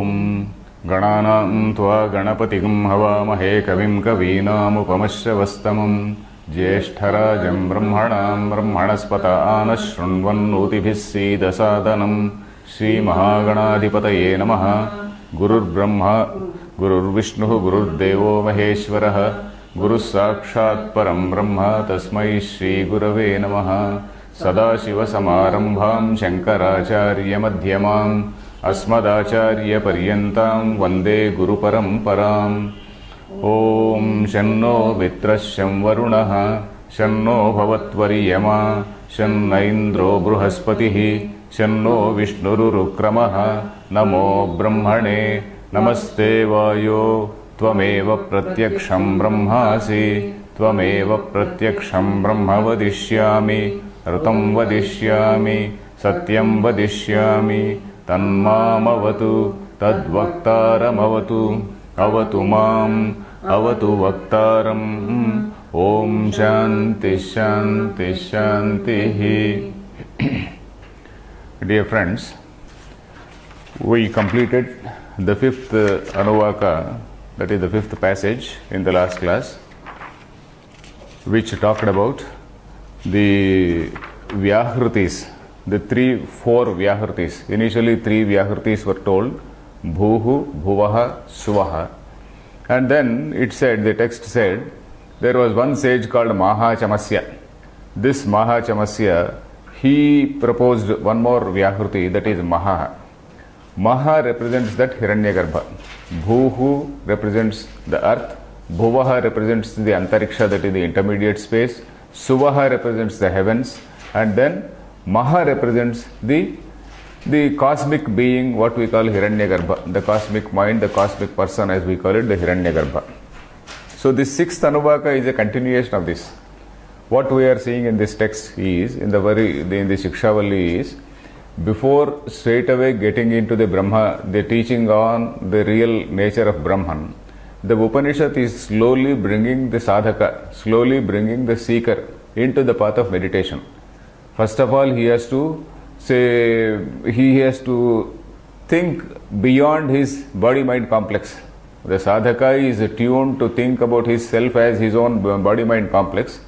ॐ गणानां त्वा गणपतिं हवामहे कविं कवीनामुपमश्रवस्तमम् ज्येष्ठराजं ब्रह्मणां ब्रह्मणस्पत आनः शृण्वन्नोतिभिः सीदसादनम् श्रीमहागणाधिपतये नमः। गुरुर्ब्रह्मा गुरुर्विष्णुः गुरुर्देवो महेश्वरः गुरुः साक्षात् परं ब्रह्म तस्मै श्रीगुरवे नमः। सदाशिवसमारम्भां शङ्कराचार्यमध्यमाम् अस्मदाचार्यपर्यन्तां वन्दे गुरुपरम्पराम्। ॐ शन्नो मित्रः शं वरुणः शन्नो भवत्वर्यमा शन्न इन्द्रो बृहस्पतिः शन्नो विष्णुरुक्रमः। नमो ब्रह्मणे नमस्ते वायो त्वमेव प्रत्यक्षं ब्रह्मासि त्वमेव प्रत्यक्षं ब्रह्म वदिष्यामि ऋतं वदिष्यामि सत्यं वदिष्यामि तन्मामवतु तद्वक्तारमवतु अवतु माम् अवतु वक्तारम्। ॐ शान्ति शान्ति शान्तिः। Dear friends, we completed the fifth Anuvaka, that is the fifth passage in the last class, which talked about the Vyahritis, the four Vyahritis. Initially, three Vyahritis were told: Bhuhu, Bhuvaha, Suvaha. And then it said, the text said, there was one sage called Mahachamasya. This Mahachamasya, he proposed one more Vyahriti, that is Maha. Maha represents that Hiranyagarbha. Bhuhu represents the earth. Bhuvaha represents the Antariksha, that is the intermediate space. Suvaha represents the heavens. And then Maha represents the cosmic being, what we call Hiranyagarbha, the cosmic mind, the cosmic person, as we call it, the Hiranyagarbha. So this sixth Anuvaka is a continuation of this. What we are seeing in this text is, in the Shikshavali is, before straight away getting into the Brahma, the teaching on the real nature of Brahman, the Upanishad is slowly bringing the sadhaka, slowly bringing the seeker into the path of meditation. First of all, he has to think beyond his body-mind complex. The sadhaka is tuned to think about his self as his own body-mind complex.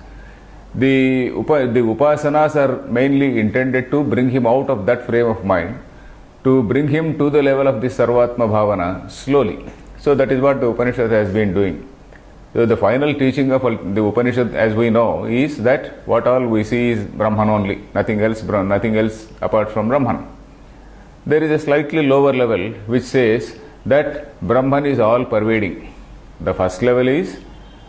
The upasanas are mainly intended to bring him out of that frame of mind, to bring him to the level of the Sarvatma Bhavana slowly. So that is what the Upanishad has been doing. So the final teaching of the Upanishad, as we know, is that what all we see is Brahman only, nothing else apart from Brahman. There is a slightly lower level which says that Brahman is all pervading. The first level is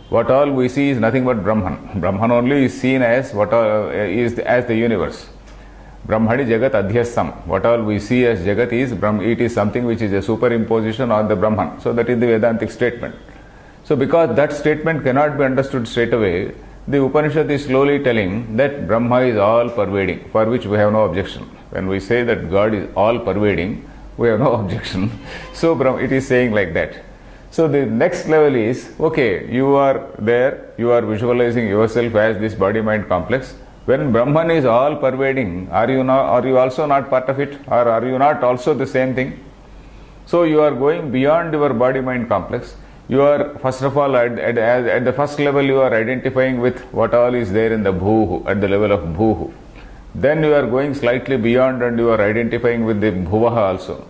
what all we see is nothing but Brahman. Brahman only is seen as as the universe. Brahmani Jagat Adhyastam. What all we see as Jagat is it is something which is a superimposition on the Brahman. So that is the Vedantic statement. So because that statement cannot be understood straight away, the Upanishad is slowly telling that Brahma is all pervading, for which we have no objection. When we say that God is all pervading, we have no objection. So it is saying like that. So the next level is, okay, you are there, you are visualizing yourself as this body-mind complex. When Brahman is all pervading, are you also not part of it? Or are you not also the same thing? So you are going beyond your body-mind complex. You are, first of all, at the first level, you are identifying with what all is there in the Bhuhu, at the level of Bhuhu. Then you are going slightly beyond and you are identifying with the Bhuvaha also.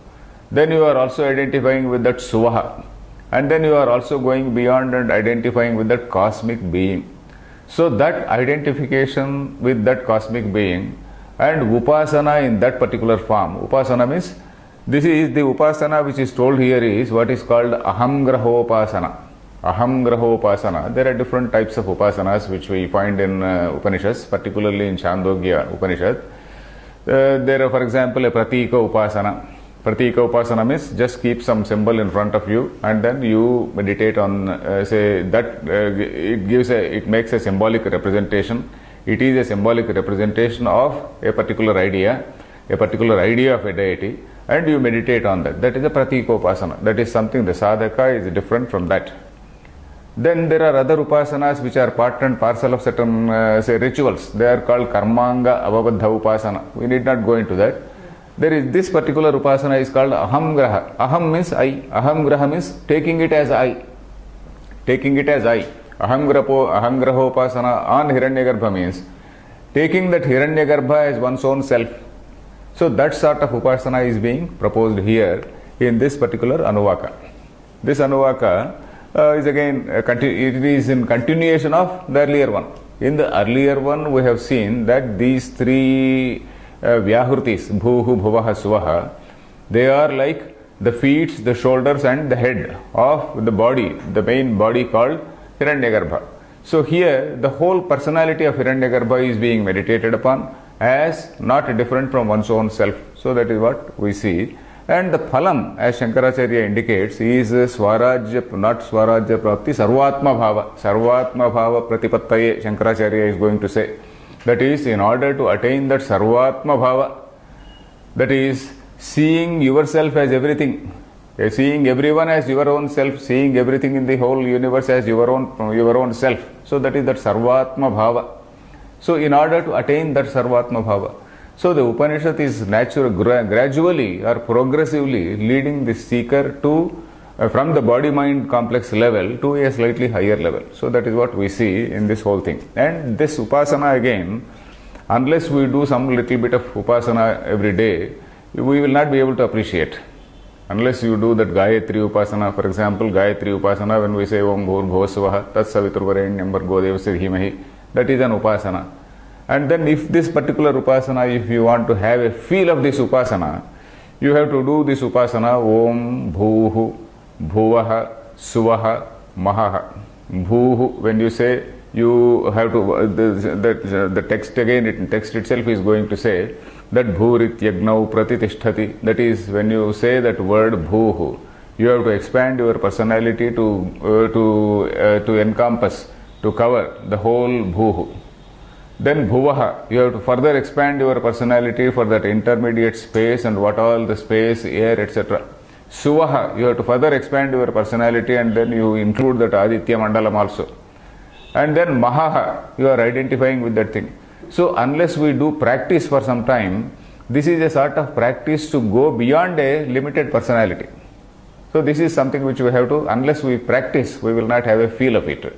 Then you are also identifying with that Suvaha. And then you are also going beyond and identifying with that cosmic being. So that identification with that cosmic being and Upasana in that particular form. Upasana means, this is the Upasana which is told here is what is called Aham Grahopasana. Aham Grahopasana. There are different types of Upasanas which we find in Upanishads, particularly in Chandogya Upanishad. There are, for example, a Pratika Upasana. Pratika Upasana means just keep some symbol in front of you and then you meditate on, it makes a symbolic representation. It is a symbolic representation of a particular idea of a deity, and you meditate on that. That is a Pratika Upasana. That is something, the sadhaka is different from that. Then there are other upasanas which are part and parcel of certain rituals. They are called Karmanga Avabadha Upasana. We need not go into that. there is this particular upasana is called aham graha. Aham means I. Aham graha means taking it as I. Taking it as I. Aham graho upasana on Hiranyagarbha means taking that Hiranyagarbha as one's own self. So that sort of upasana is being proposed here in this particular Anuvaka. This Anuvaka is again, it is in continuation of the earlier one. In the earlier one we have seen that these three Vyahrutis, Bhuhu, Bhuvaha, Suvaha, they are like the feet, the shoulders and the head of the body, the main body called Hiranyagarbha. So here the whole personality of Hiranyagarbha is being meditated upon as not different from one's own self. So that is what we see. And the phalam, as Shankaracharya indicates, is Swarajya, not Swarajya Prapti, Sarvatma Bhava. Sarvatma Bhava Pratipattaye, Shankaracharya is going to say. That is, in order to attain that Sarvatma Bhava, that is, seeing yourself as everything, seeing everyone as your own self, seeing everything in the whole universe as your own self. So that is that Sarvatma Bhava. So in order to attain that Sarvatma Bhava, so the Upanishad is gradually or progressively leading the seeker to from the body-mind complex level to a slightly higher level. So that is what we see in this whole thing. And this Upasana again, unless we do some little bit of Upasana every day, we will not be able to appreciate. Unless you do that Gayatri Upasana, for example, Gayatri Upasana, when we say Om Bhur Bhuvasvaha Tat Saviturvarenyam Bhargo Devasya Dhimahi, that is an Upasana. And then if this particular Upasana, if you want to have a feel of this Upasana, you have to do this Upasana Om Bhuhu Bhuvaha Suvaha Mahaha. Bhuhu, when you say, you have to, the text again, text itself is going to say that Bhurit Yagnau Pratitishthati. That is, when you say that word Bhuhu, you have to expand your personality to encompass, to cover the whole Bhuhu. Then Bhuvaha, you have to further expand your personality for that intermediate space and what all the space, air, etc. Suvaha, you have to further expand your personality and then you include that Aditya Mandalam also. And then Mahaha, you are identifying with that thing. So unless we do practice for some time, this is a sort of practice to go beyond a limited personality. So this is something which we have to, unless we practice, we will not have a feel of it.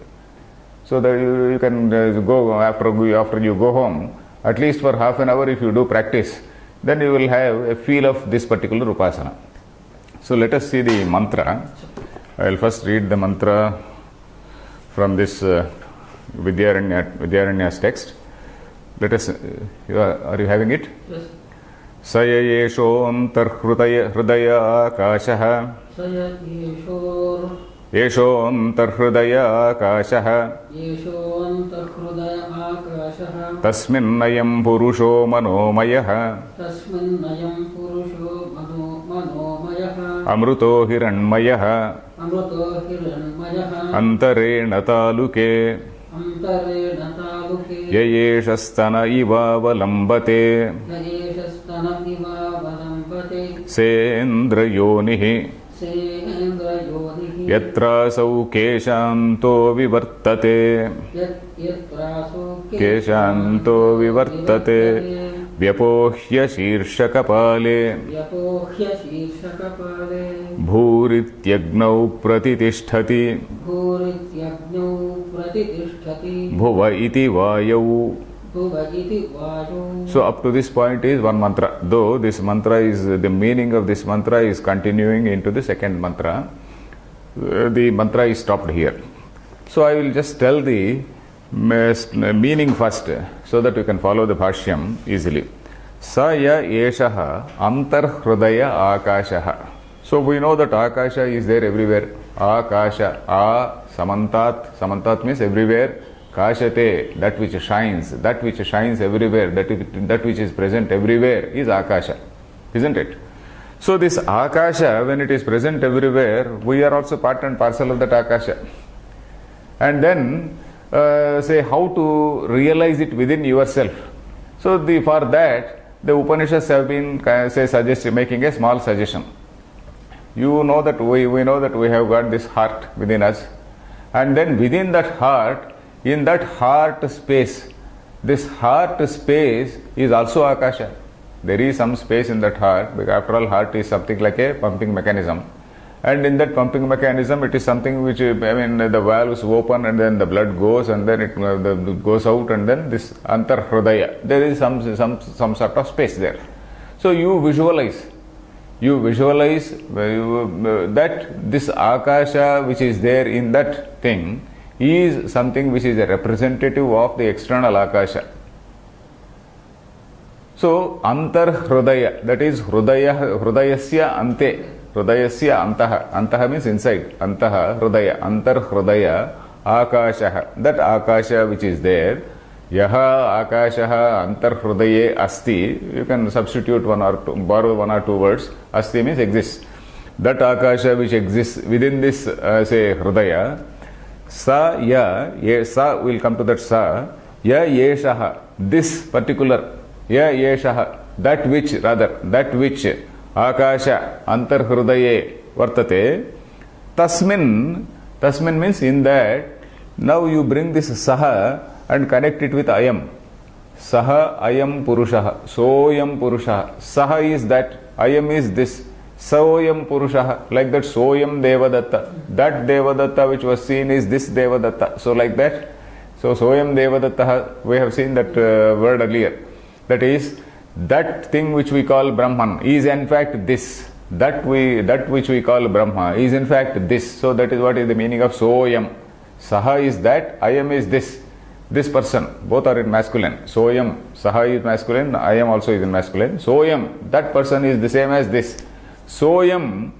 So that you can go after you go home, at least for half an hour if you do practice, then you will have a feel of this particular Upasana. So let us see the mantra. I will first read the mantra from this Vidyaranya's text. Let us, are you having it? Yes. Saya yeshontar hridaya akashaha. Saya yeshontar hridaya akashaha. Yeshontarhridaya akashaha. Tasminnayam purusho manomayah. Tasminnayam purusho manomayah. Amruto hiranmayah. Amruto hiranmayah. Antarena taluke. Antarena taluke. Yayeshastana iva valambate. Yayeshastana iva valambate. Sendra yonihi. Sendra yonihi. Yatrasau keshanto vivartate. Yatrasau Keshanto vivartate. Vyapohya shirshakapale. Vyapohya shirshakapale. Bhurityagnav pratitishthati. Bhurityagnav pratitishthati. Bhuva iti vayau. Bhuva iti vayau. So up to this point is one mantra. Though this mantra is, the meaning of this mantra is continuing into the second mantra. The mantra is stopped here. So I will just tell the meaning first, so that you can follow the bhashyam easily. Saya yeshaha antar hridaya akashaha. So we know that akasha is there everywhere. Akasha, samantat. Samantat means everywhere. Kashate, that which shines everywhere, that which is present everywhere is akasha, isn't it? So this akasha, when it is present everywhere, we are also part and parcel of that akasha. And then say how to realize it within yourself. So for that, the Upanishads have been making a small suggestion. You know that we know that we have got this heart within us, and then within that heart, in that heart space, this heart space is also akasha. There is some space in that heart, because after all, heart is something like a pumping mechanism. And in that pumping mechanism, it is something which, the valves open and then the blood goes and then it goes out, and then this antar hridaya, there is some sort of space there. So you visualize that this akasha which is there in that thing is something which is a representative of the external akasha. So antar hridaya, that is hridayasya ante. Hridayasya antaha means inside. Antaha hridaya, antar hridaya akashaha. That akasha which is there, yaha akashaha antar hridaye asti. You can substitute borrow one or two words. Asti means exists. That akasha which exists within this say hridaya, sa will come to that sa, ya yeshaha, this particular, ya yeshaha, that which akasha antar hridaye vartate, tasmin means in that. Now you bring this saha and connect it with ayam. Saha ayam purushaha, soyam purushaha. Saha is that, ayam is this, soyam purushaha, like that soyam devadatta. That devadatta which was seen is this devadatta. So like that. So soyam devadatta, we have seen that word earlier. That is, that thing which we call Brahman is in fact this. That which we call Brahma is in fact this. So that is what is the meaning of soyam. Saha is that, ayam is this person. Both are in masculine. Soyam, saha is masculine, ayam also is in masculine. Soyam, that person is the same as this. Soyam,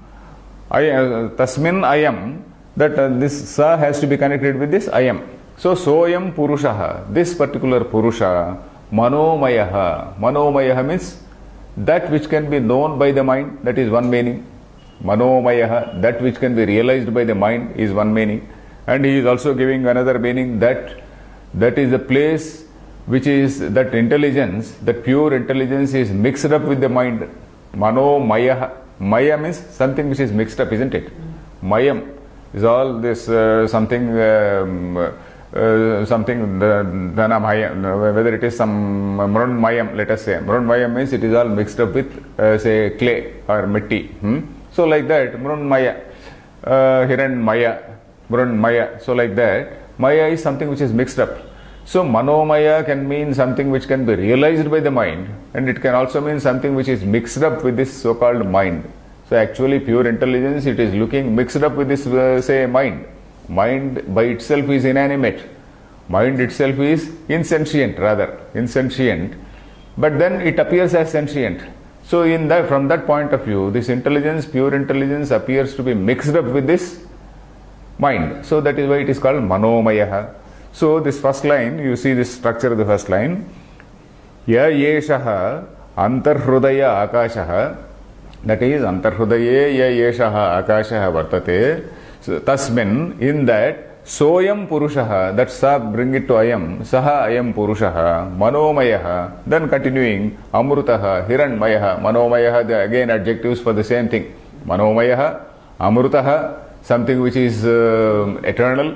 tasmin ayam, that this sa has to be connected with this ayam. So soyam purushaha, this particular purusha, manomayaha. Manomayaha means that which can be known by the mind, that is one meaning. Manomayaha, that which can be realized by the mind, is one meaning. And he is also giving another meaning, that is the place which is that intelligence, that pure intelligence is mixed up with the mind. Manomayaha. Maya means something which is mixed up, isn't it? Mayam is all this something whether it is some mrunmayam, let us say. Mrunmayam means it is all mixed up with say clay or mitti. So like that, mrunmaya, hiranmaya, mrunmaya. So like that, maya is something which is mixed up. So manomaya can mean something which can be realized by the mind, and it can also mean something which is mixed up with this so-called mind. So actually pure intelligence, it is looking mixed up with this say mind. Mind by itself is inanimate. Mind itself is insentient, but then it appears as sentient. So from that point of view, this intelligence, pure intelligence, appears to be mixed up with this mind. So that is why it is called manomayaha. So this first line, you see this structure of the first line. Ya yeshaha antarhrudaya akashaha, that is antarhrudaye ya yeshaha akashaha vartate. So, tasmin, in that, soyam purushaha, that sa bring it to ayam, saha ayam purushaha, manomayaha, then continuing, amrutaha, hiranmayaha, manomayaha, again adjectives for the same thing. Manomayaha, amrutaha, something which is eternal,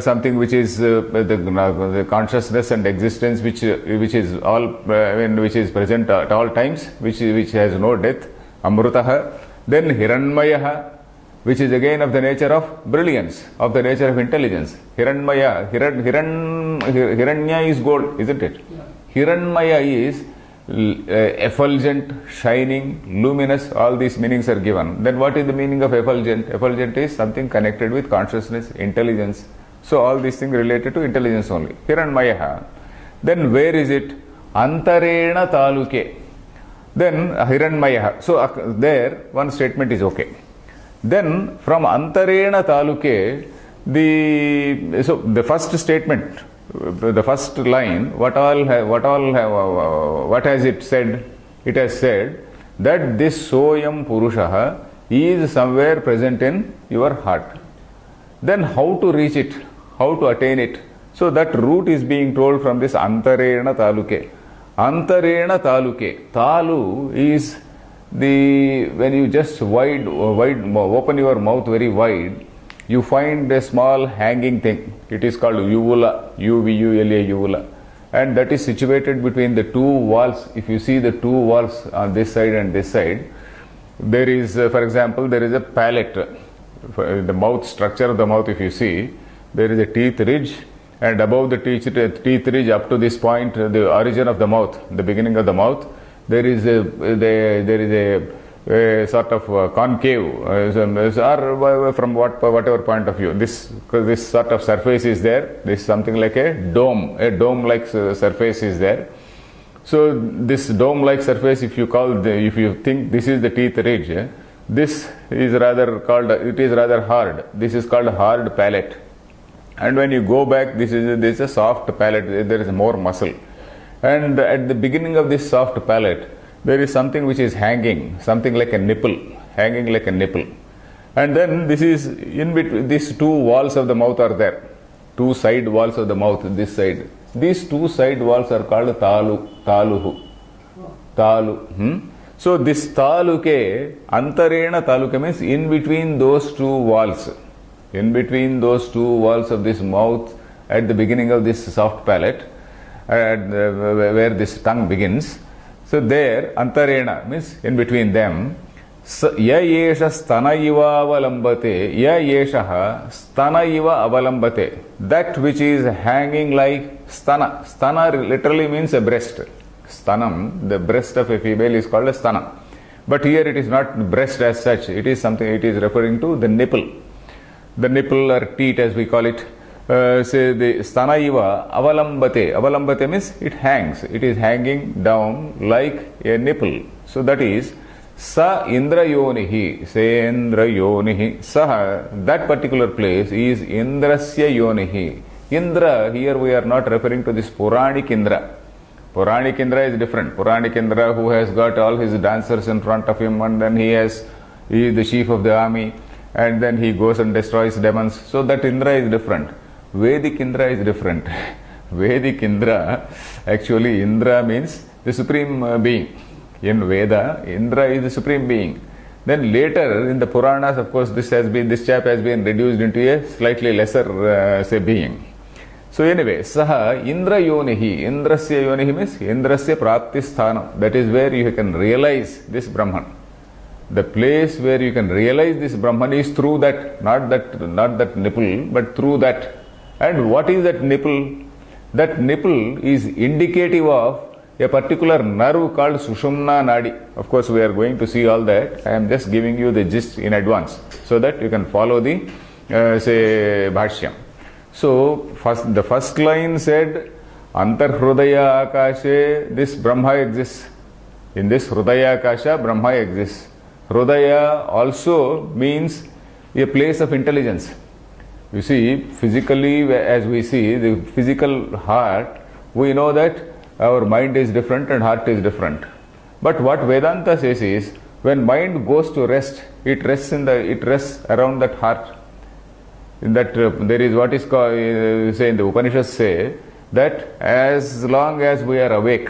something which is the consciousness and existence which is all which is present at all times, which has no death. Amrutaha, then hiranmayaha, which is again of the nature of brilliance, of the nature of intelligence. Hiranmaya, Hiranya is gold, isn't it? Yeah. Hiranmaya is effulgent, shining, luminous, all these meanings are given. Then what is the meaning of effulgent? Effulgent is something connected with consciousness, intelligence. So all these things related to intelligence only. Hiranmaya. Then where is it? Antarena taluke. Then Hiranmaya. So there one statement is okay. Then from Antarena taluke, the first statement, the first line, what has it said? It has said that this soyam purushaha is somewhere present in your heart. Then how to reach it? How to attain it? So that route is being told from this Antarena taluke. Antarena taluke. Talu is when you just open your mouth very wide, you find a small hanging thing. It is called uvula, uvula. and that is situated between the two walls. If you see the two walls on this side and this side, there is, for example, there is a palate. The mouth structure of the mouth, if you see, there is a teeth ridge, and above the teeth ridge up to this point, the origin of the mouth, the beginning of the mouth, there is a sort of concave, or from whatever point of view, this sort of surface is there. This is something like a dome-like surface is there. So this dome-like surface, if you think this is the teeth ridge, this is rather hard. This is called hard palate. And when you go back, this is a soft palate. There is more muscle. And at the beginning of this soft palate, there is something which is hanging, something like a nipple, hanging like a nipple. And then this is in between, these two walls of the mouth are there. Two side walls of the mouth, this side. These two side walls are called taluhu. So this taluke, antarena taluke means in between those two walls. In between those two walls of this mouth, at the beginning of this soft palate, where this tongue begins. So there, antarena means in between them. Ya yesha stana iva avalambate, ya yesha stana iva avalambate. That which is hanging like stana. Stana literally means a breast. Stanam, the breast of a female, is called a stana. But here it is not breast as such. It is something, it is referring to the nipple. The nipple or teat as we call it. Say the stana iva avalambate. Avalambate means it hangs. It is hanging down like a nipple. So that is sa indra yonihi. Say indra yonihi. Saha, that particular place is indrasya yonihi. Indra, here we are not referring to this Puranik Indra. Puranik Indra is different. Puranik Indra, who has got all his dancers in front of him, and then he is the chief of the army, and then he goes and destroys demons. So that Indra is different. Vedic Indra is different. Vedic Indra, actually Indra means the supreme being. In Veda, Indra is the supreme being. Then later in the Puranas, of course, this chap has been reduced into a slightly lesser, being. So anyway, Saha Indra Yonihi. Indrasya Yonihi means Indrasya Prapti Sthanam. That is where you can realize this Brahman. The place where you can realize this Brahman is through that, not that nipple, but through that. And what is that nipple? That nipple is indicative of a particular nerve called Sushumna Nadi. Of course, we are going to see all that. I am just giving you the gist in advance so that you can follow the, Bhashyam. So, the first line said, Antar Hrudaya Akashe, this Brahma exists. In this Hrudaya Akasha, Brahma exists. Hrudaya also means a place of intelligence. You see, physically, as we see, the physical heart, we know that our mind is different and heart is different. But what Vedanta says is, when mind goes to rest, it rests around that heart. In that there is what is called, say in the Upanishads say, that as long as we are awake,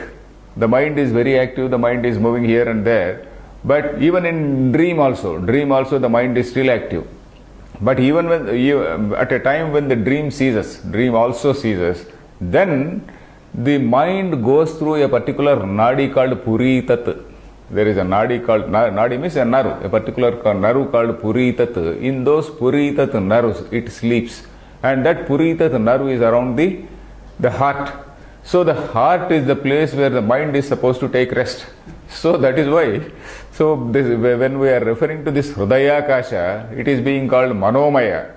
the mind is very active, the mind is moving here and there. But even in dream also the mind is still active. But even when at a time when the dream also ceases, then the mind goes through a particular nadi called Puritat. There is a nadi called, nadi means a nerve, a particular nerve called Puritat. In those Puritat nerves, it sleeps. And that Puritat nerve is around the heart. So the heart is the place where the mind is supposed to take rest. So that is why, when we are referring to this Hrudaya Kasha, it is being called Manomaya.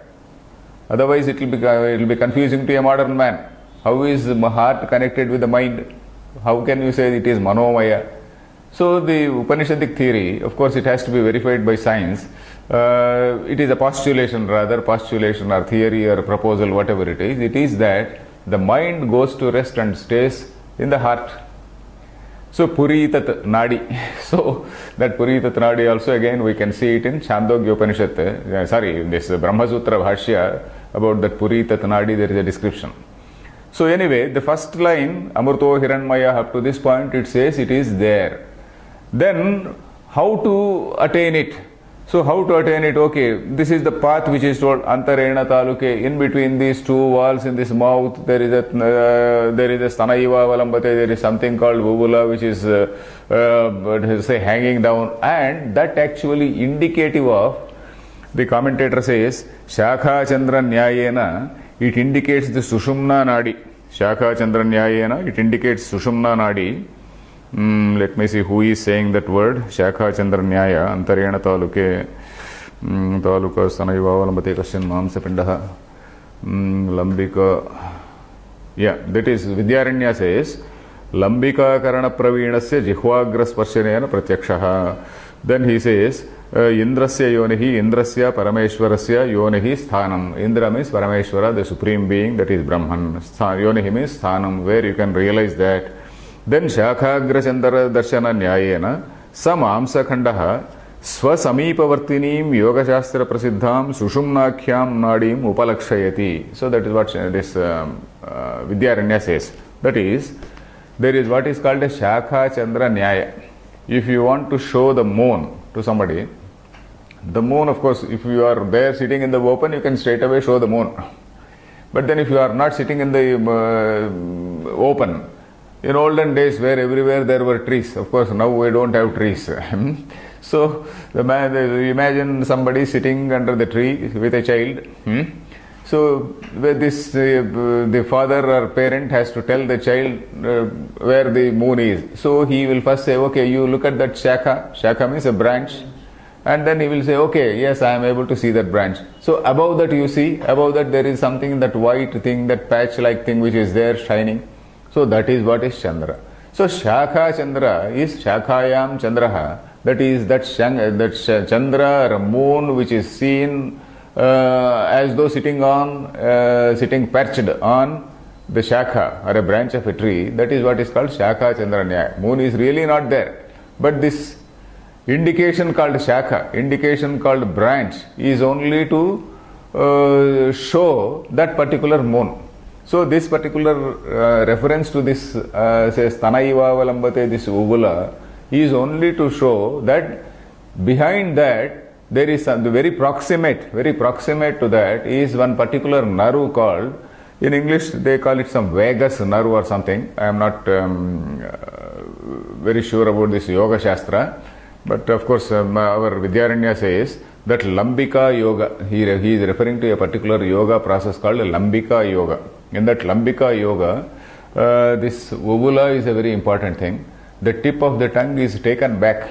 Otherwise it will be confusing to a modern man. How is the heart connected with the mind? How can you say it is Manomaya? So the Upanishadic theory, of course it has to be verified by science. It is a postulation or theory or proposal, whatever it is. It is that the mind goes to rest and stays in the heart. So Puritat Nadi. So that Puritat Nadi also again we can see it in Chandogya Upanishad. This Brahma Sutra Bhashya about that Puritat Nadi, there is a description. So anyway, the first line, Amurto Hiranmaya, up to this point it says it is there. Then how to attain it? So how to attain it? Okay, this is the path which is told Antarena Taluke. In between these two walls in this mouth, there is a Stanaiva Valambate. There is something called Vuvula, which is say hanging down, and that actually indicative of, the commentator says, Shakha Chandra Nyayena. It indicates the Sushumna Nadi. Shakha Chandra Nyayena. It indicates Sushumna Nadi. Let me see who is saying that word. Shakha Chandra Nyaya Antarena Taluke Taluka Stanaiva Valambate Kasyan Mamsapindaha Lambika. Yeah, that is Vidyaranya says Lambika Karana Pravinasya Jihvagra Sparshanena Pratyakshaha. Then he says Indrasya Yonehi Indrasya Parameshwarasya Yonehi Sthanam. Indra means Parameshwara, the supreme being, that is Brahman. Yonehi means Sthanam, where you can realize that. Then Shakhagra Chandra Darshana Nyayena Samamsa Khandaha Swasamīpavartinim Yoga Shastra Prasiddham Sushumnakhyam Nadim Upalakshayati. So that is what this Vidyaranya says. That is, there is what is called a Shakha Chandra Nyaya. If you want to show the moon to somebody, the moon, of course, if you are there sitting in the open, you can straight away show the moon. But then if you are not sitting in the open, in olden days where everywhere there were trees, of course now we don't have trees. So imagine somebody sitting under the tree with a child. So the father or parent has to tell the child where the moon is. So he will first say, okay, you look at that shakha. Shakha means a branch. And then he will say, okay, yes, I am able to see that branch. So above that you see, above that there is something, that white thing, that patch-like thing which is there shining. So that is what is Chandra. So Shakha Chandra is Shakhayam Chandraha. That is that Chandra or moon which is seen as though sitting perched on the Shakha or a branch of a tree. That is what is called Shakha Chandra Nyaya. Moon is really not there. But this indication called Shakha, indication called branch, is only to show that particular moon. So this particular reference to this says Tanaiva Valambate, this Uvula, is only to show that behind that there is some very proximate to that is one particular nerve called, in English they call it some vagus nerve or something. I am not very sure about this Yoga Shastra, but of course our Vidyaranya says that Lambika Yoga, he is referring to a particular yoga process called Lambika Yoga. In that Lambika Yoga, this uvula is a very important thing. The tip of the tongue is taken back.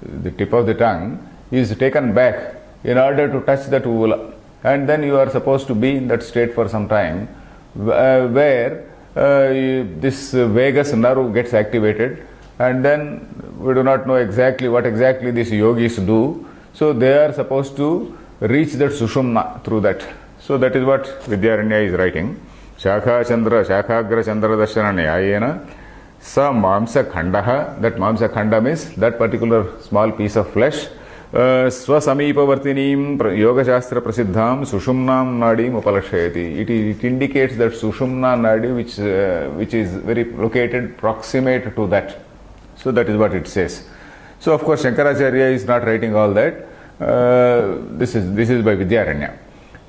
The tip of the tongue is taken back in order to touch that uvula. And then you are supposed to be in that state for some time where this vagus nerve gets activated, and then we do not know exactly what exactly these yogis do. So they are supposed to reach that Sushumna through that. So that is what Vidyaranya is writing. Shakha Chandra, Shakhagra Chandra Darshana Nyayena Sa Mamsa Khandaha. That Mamsa Khanda means that particular small piece of flesh. Swasamīpavartinim Yoga Shastra Prasiddham Sushumnam Nadim Upalakshayati. It indicates that Sushumna Nadi which is very located proximate to that. So that is what it says. So of course Shankaracharya is not writing all that. This is by Vidyaranya.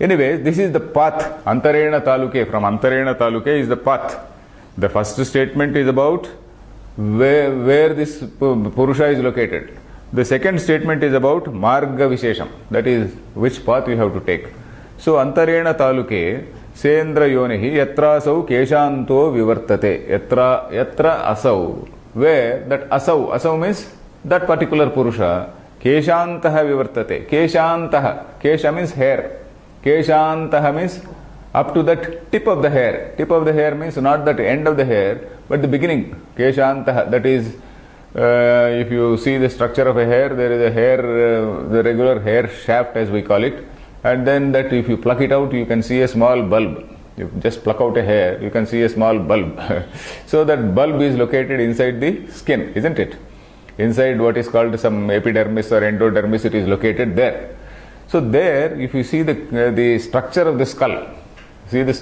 Anyway, this is the path. Antarena Taluke. From Antarena Taluke is the path. The first statement is about where this Purusha is located. The second statement is about Marga Vishesham. That is which path you have to take. So Antarena Taluke Sendra Yonehi Yatra Asau Keshanto Vivartate. Yatra Asau. Where that Asau means that particular Purusha. Keshantaha Vivartate. Keshantaha. Kesha means hair. Keshantaha means up to that tip of the hair. Tip of the hair means not that end of the hair, but the beginning. Keshantaha. That is, if you see the structure of a hair, there is a hair, the regular hair shaft as we call it, and then that if you pluck it out, you can see a small bulb. You just pluck out a hair, you can see a small bulb. So that bulb is located inside the skin, isn't it? Inside what is called some epidermis or endodermis, it is located there. So there, if you see the structure of the skull, there is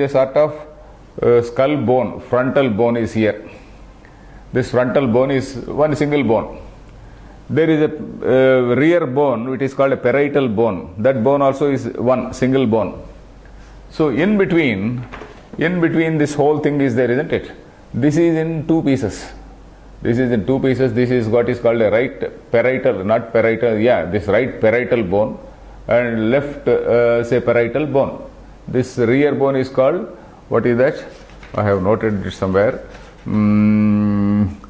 a sort of skull bone, frontal bone is here. This frontal bone is one single bone. There is a rear bone, which is called a parietal bone. That bone also is one single bone. So in between this whole thing is there, isn't it? This is in two pieces. This is in two pieces. This is what is called a right parietal, not parietal, this right parietal bone, and left, say, parietal bone. This rear bone is called, what is that? I have noted it somewhere.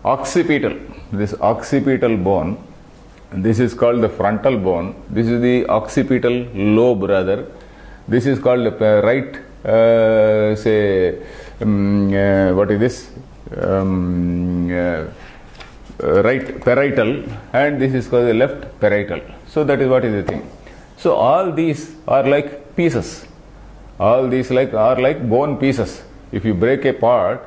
Occipital. This occipital bone. This is called the frontal bone. This is the occipital lobe, rather. This is called the right, what is this? Right parietal, and this is called the left parietal. So that is what is the thing. So all these are like pieces. All these are like bone pieces. If you break a part,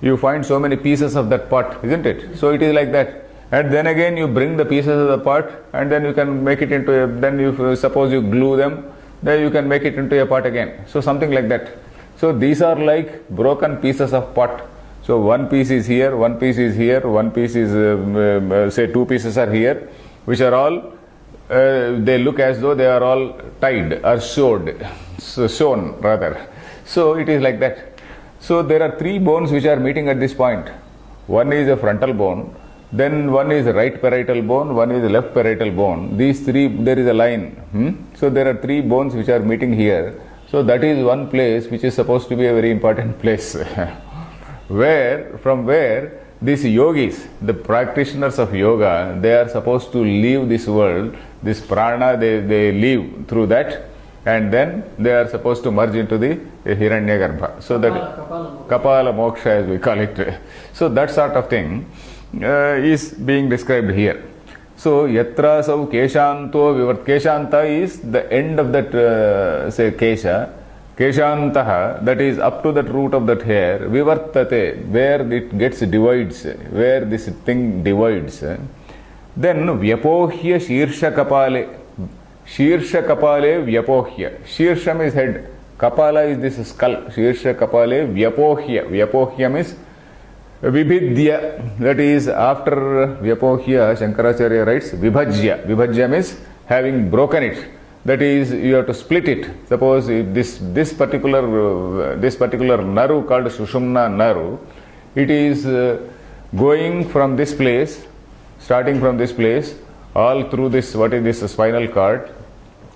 you find so many pieces of that part, isn't it? So it is like that. And then again you bring the pieces of the part, and then you can make it into a, then you suppose you glue them, then you can make it into a part again. So something like that. So these are like broken pieces of pot. So one piece is here, one piece is here, one piece is, say two pieces are here, which are all, they look as though they are all tied or sewn rather. So it is like that. So there are three bones which are meeting at this point. One is a frontal bone, then one is a right parietal bone, one is a left parietal bone. These three, there is a line. So there are three bones which are meeting here. So that is one place which is supposed to be a very important place. From where these yogis, the practitioners of yoga, they are supposed to leave this world, this prana, they leave through that, and then they are supposed to merge into the Hiranyagarbha. So that Kapala Moksha, as we call it. So that sort of thing is being described here. So yatra sau keshanto vivart. Keshanta is the end of that, say, kesha. Keshantaha, that is up to that root of that hair. Vivartate, where it gets divides, where this thing divides. Then vyapohya shirsha kapale. Shirsha kapale vyapohya. Shirsham is head. Kapala is this skull. Shirsha kapale vyapohya. Vyapohya means vibhidya. That is after vyapohya, Shankaracharya writes vibhajya. Vibhajya means having broken it. That is, you have to split it. Suppose this particular naru called Sushumna naru, it is going from this place, starting from this place, all through this, what is this, spinal cord.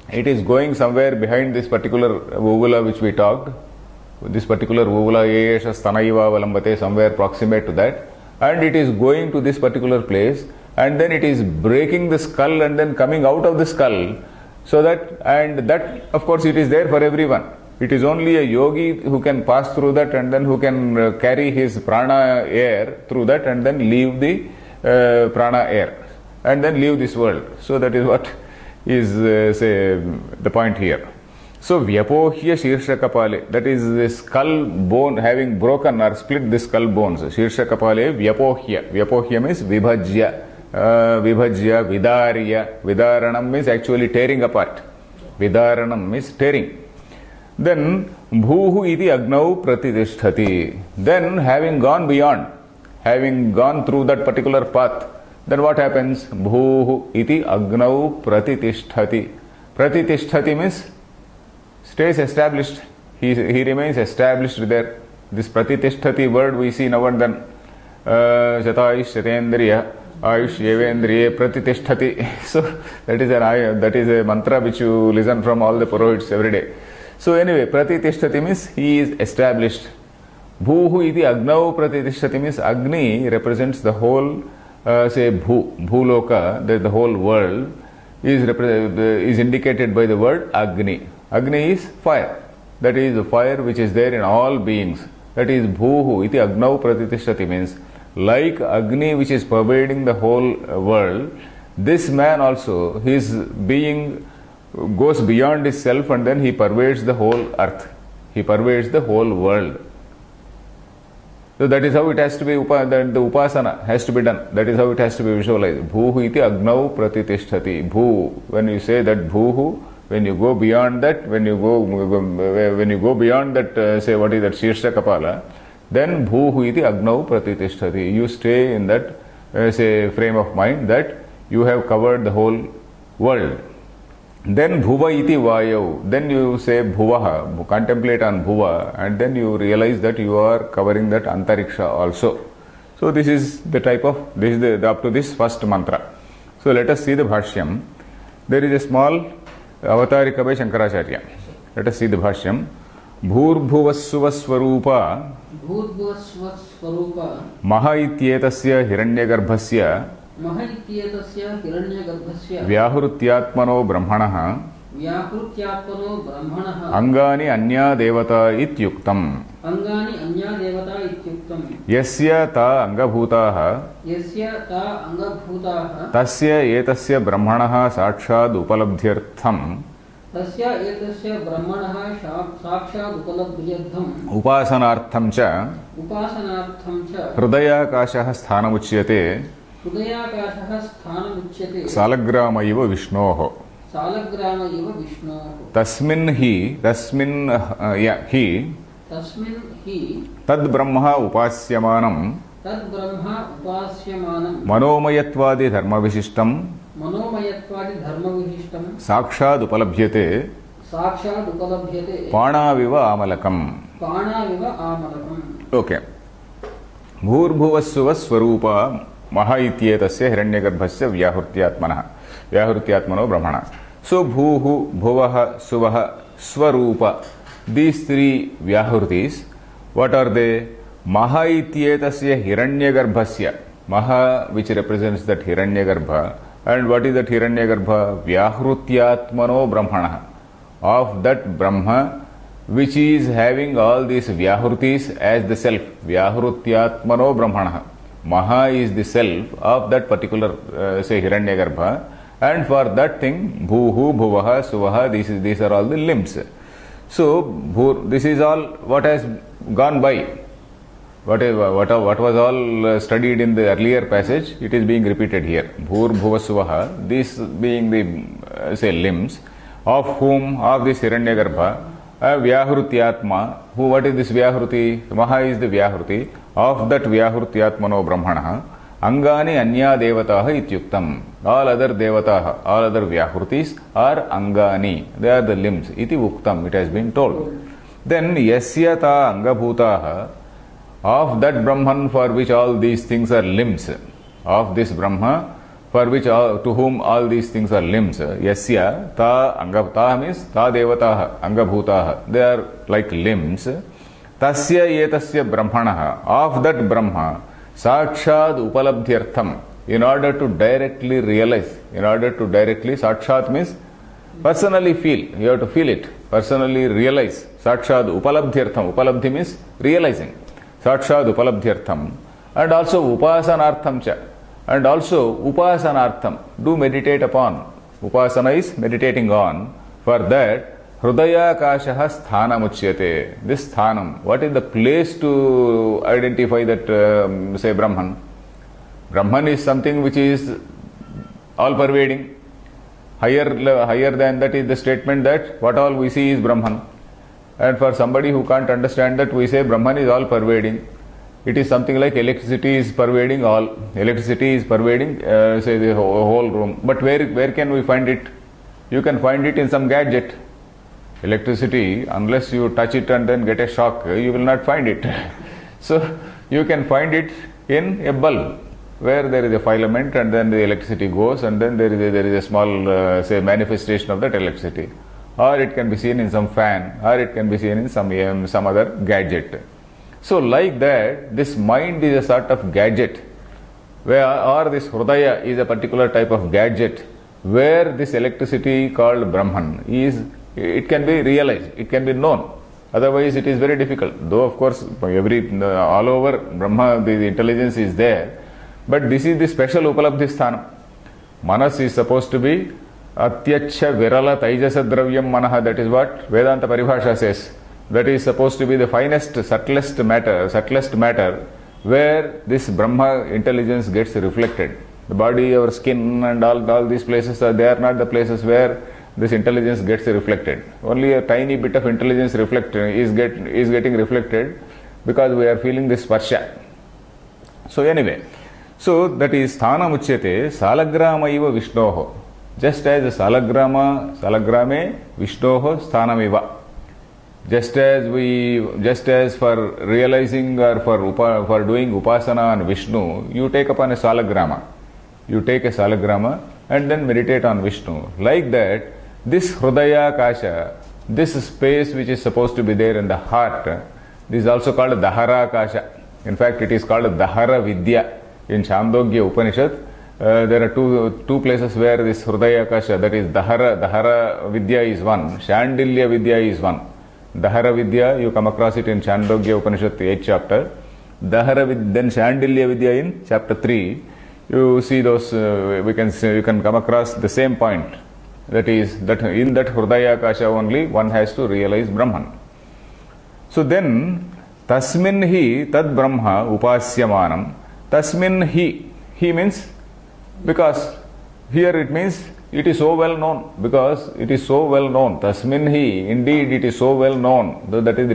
It is going somewhere behind this particular uvula which we talked. This particular uvula, Yesha Stanaiva Valambate, somewhere proximate to that. And it is going to this particular place, and then it is breaking the skull and then coming out of the skull. So that, and that, of course, it is there for everyone. It is only a yogi who can pass through that, and then who can carry his prana air through that, and then leave the prana air, and then leave this world. So that is what is, say, the point here. So vyapohya shirsha kapale, that is the skull bone having broken or split the skull bones. Shirsha kapale vyapohya. Vyapohya means vibhajya. Vibhajya, vidarya. Vidaranam means actually tearing apart. Vidaranam means tearing. Then bhuhu iti agnau pratitishthati. Then having gone beyond, having gone through that particular path, then what happens? Bhuhu iti agnau pratitishthati. Pratitishthati means stays established. He remains established there. This pratitishthati word we see now and then. Shataish Shatendriya. Ayush Yevendriye Pratitishthati. So that is a mantra which you listen from all the Purohits every day. So anyway, Pratitishthati means he is established. Bhuhu iti agnau pratitishthati means Agni represents the whole, say Bhuloka, the whole world is indicated by the word Agni. Agni is fire. That is the fire which is there in all beings. That is Bhuhu iti agnau pratitishthati means like Agni which is pervading the whole world, this man also, his being goes beyond his self, and then he pervades the whole earth. He pervades the whole world. So that is how it has to be, the upasana has to be done. That is how it has to be visualized. Bhuhu iti agnau pratitishthati. Bhu, when you say that Bhuhu, when you go beyond that, when you go beyond that, say what is that, Shirsha Kapala, then bhuhu iti agnau pratitishthati. You stay in that, say, frame of mind that you have covered the whole world. Then bhuva iti vayav, then you say bhuvaha, contemplate on bhuva, and then you realize that you are covering that antariksha also. So this is the type of, this is the up to this first mantra. So let us see the bhashyam. There is a small avatarika by Shankaracharya. Let us see the bhashyam. Bhurbhuvassuva swarupa भूर्भुवस्वस्वरूप maha ityetasya hiranyagarbhasya मह इत्येतस्य हिरण्यगर्भस्य vyahrutyatmano brahmanaha व्याहृत्यात्मनो ब्रह्मणः angani anya devata ityuktam अङ्गानि अन्या देवता इत्युक्तम् yasya ta angabhutaha यस्य ता अङ्गभूताः tasya etasya brahmanaha sakshad upalabdhyartham तस्य एतस्य ब्रह्मणः साक्षात् उपलब्ध्यर्थम् upasanartham cha उपासनार्थं च hridayakashah sthanamukhyate हृदयाकाशः स्थानमुच्यते salagrama iva vishnoho Saligram इव विष्णोः tasmin hi तस्मिन् हि tad brahma upasyamanam तद्ब्रह्म उपास्यमानं मनोमयत्वादि धर्मविशिष्टम मनोमयत्वादि धर्मविशिष्टं साक्षाद उपलभ्यते साक्षात् उपलभ्यते पाणाविव आमलकम. पाणाविव आमलकम्. ओके. भूर्भुवस्सुव स्वरूप महा इत्येतस्य हिरण्यगर्भस्य व्याहृत्यात्मनो ब्रह्मण. So bhuhu, bhuvah, suvah, swarupa, these three vyahrutis, what are they? Maha ityetasya hiranyagarbhasya, maha, which represents that hiranyagarbha, and what is that hiranyagarbha? Vyahrutyatmano brahmana, of that brahma which is having all these vyahrutis as the self. Vyahrutyatmano brahmana, maha is the self of that particular say hiranyagarbha, and for that thing bhuhu, bhuvaha, suvaha, these are all the limbs. So this is all what has gone by. What was all studied in the earlier passage, it is being repeated here. Bhur, bhuva, suvaha, these being the say limbs, of whom, of this hiranyagarbha, vyahrutyatma, who, what is this vyahruti? Maha is the vyahruti, of that vyahrutyatmano brahmana, angani anya devataha ityuktam. All other devataha, all other vyahrutis are angani, they are the limbs. Iti uktam, it has been told. Then yasya ta angabhutaha, of that Brahman for which all these things are limbs, of this Brahma for which to whom all these things are limbs, yasya ta angabhutaha means ta devataha angabhutaha, they are like limbs. Tasya etasya brahmanaha, of that Brahma, sakshad upalabdhyartham, in order to directly realize, sakshat means personally feel, you have to feel it, personally realize, sakshad upalabdhyartham, upalabdhi means realizing, sakshad upalabdhyartham, and also upasanartham cha, and also upasanartham, do meditate upon, upasana is meditating on, for that hridayakashah sthanamukhyate, this sthanam, what is the place to identify that say Brahman? Brahman is something which is all pervading. Higher than that is the statement that what all we see is Brahman. And for somebody who can't understand that, we say Brahman is all pervading. It is something like electricity is pervading all. Electricity is pervading say the whole room. But where can we find it? You can find it in some gadget. Electricity, unless you touch it and then get a shock, you will not find it. So you can find it in a bulb, where there is a filament and then the electricity goes, and then there is a small say manifestation of that electricity. Or it can be seen in some fan, or it can be seen in some other gadget. So like that, this mind is a sort of gadget, or this hridaya is a particular type of gadget, where this electricity called Brahman is, it can be realized, it can be known. Otherwise it is very difficult. Though of course all over Brahma the intelligence is there, but this is the special upalabdhi sthanam. Manas is supposed to be atyacha virala taijasa dravyam manaha, that is what Vedanta Paribhasha says. That is supposed to be the finest, subtlest matter, where this Brahma intelligence gets reflected. The body, our skin and all these places, they are not the places where this intelligence gets reflected. Only a tiny bit of intelligence is getting reflected because we are feeling this sparsha. So anyway, So that is sthanam uchyate salagrama iva Vishnoho. Just as salagrame Vishnoho sthanam iva. Just as for realizing or for doing upasana on Vishnu, you take upon a salagrama. You take a salagrama and then meditate on Vishnu. Like that, this Hridaya Kasha, this space which is supposed to be there in the heart, this is also called Dahara Kasha. In fact, it is called Dahara Vidya. In Chandogya Upanishad, there are two places where this Hridaya Kasha, that is Dahara Vidya is one, Shandilya Vidya is one. Dahara Vidya, you come across it in Chandogya Upanishad 8th chapter. Then Shandilya Vidya in chapter 3. You see those, you can come across the same point. That is, that in that Hridaya Kasha only one has to realize Brahman. So then, Tasmin hi tad Brahma upasyamanam. Tasmin he means, because here it means it is so well known, because it is so well known. Tasmin hi, indeed it is so well known. That is